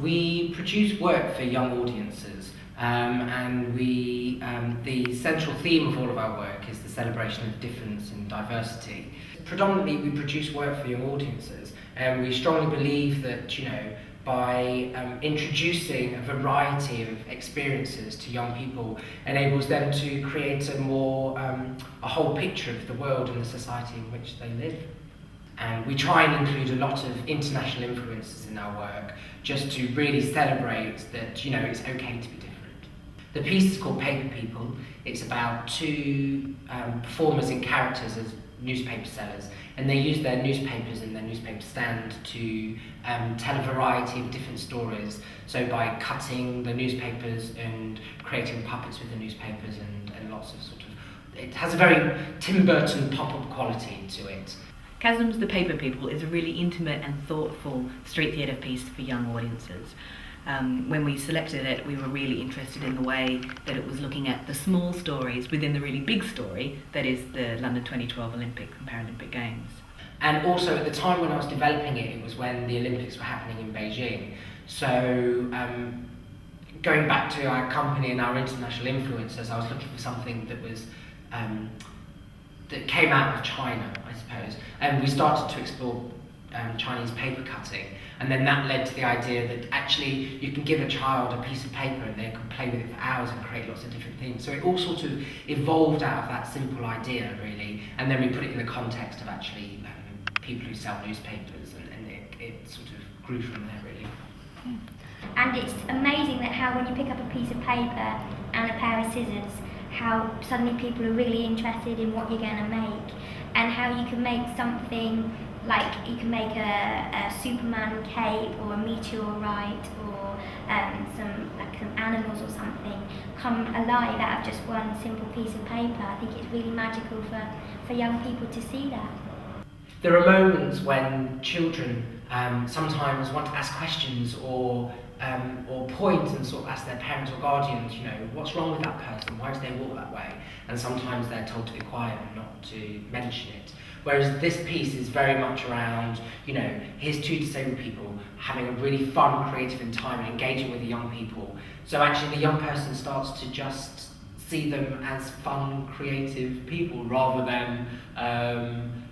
We produce work for young audiences, and the central theme of all of our work is the celebration of difference and diversity. Predominantly, we produce work for young audiences, and we strongly believe that, by introducing a variety of experiences to young people enables them to create a whole picture of the world and the society in which they live. And we try and include a lot of international influences in our work, just to really celebrate that, it's okay to be different. The piece is called Paper People. It's about two performers and characters as newspaper sellers, and they use their newspapers and their newspaper stand to tell a variety of different stories. So by cutting the newspapers and creating puppets with the newspapers and lots of it has a very Tim Burton pop-up quality to it. Chasms the Paper People is a really intimate and thoughtful street theatre piece for young audiences. When we selected it, we were really interested in the way that it was looking at the small stories within the really big story that is the London 2012 Olympic and Paralympic Games. And also at the time when I was developing it, it was when the Olympics were happening in Beijing. So going back to our company and our international influences, I was looking for something that was that came out of China, I suppose, and we started to explore Chinese paper cutting, and then that led to the idea that actually you can give a child a piece of paper and they can play with it for hours and create lots of different things. So it all sort of evolved out of that simple idea, really, and then we put it in the context of actually people who sell newspapers, and it sort of grew from there, really. And it's amazing that how when you pick up a piece of paper and a pair of scissors, how suddenly people are really interested in what you're going to make, and how you can make something like you can make a Superman cape or a meteorite or some animals or something come alive out of just one simple piece of paper. I think it's really magical for young people to see that. There are moments when children sometimes want to ask questions or point and sort of ask their parents or guardians, what's wrong with that person? Why do they walk that way? And sometimes they're told to be quiet and not to mention it. Whereas this piece is very much around, here's two disabled people having a really fun, creative time and engaging with the young people. So actually the young person starts to just see them as fun, creative people rather than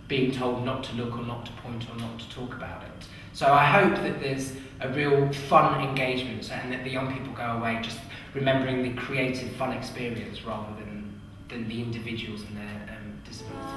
being told not to look or not to point or not to talk about it. So I hope that there's a real fun engagement and that the young people go away just remembering the creative, fun experience rather than the individuals and their disabilities.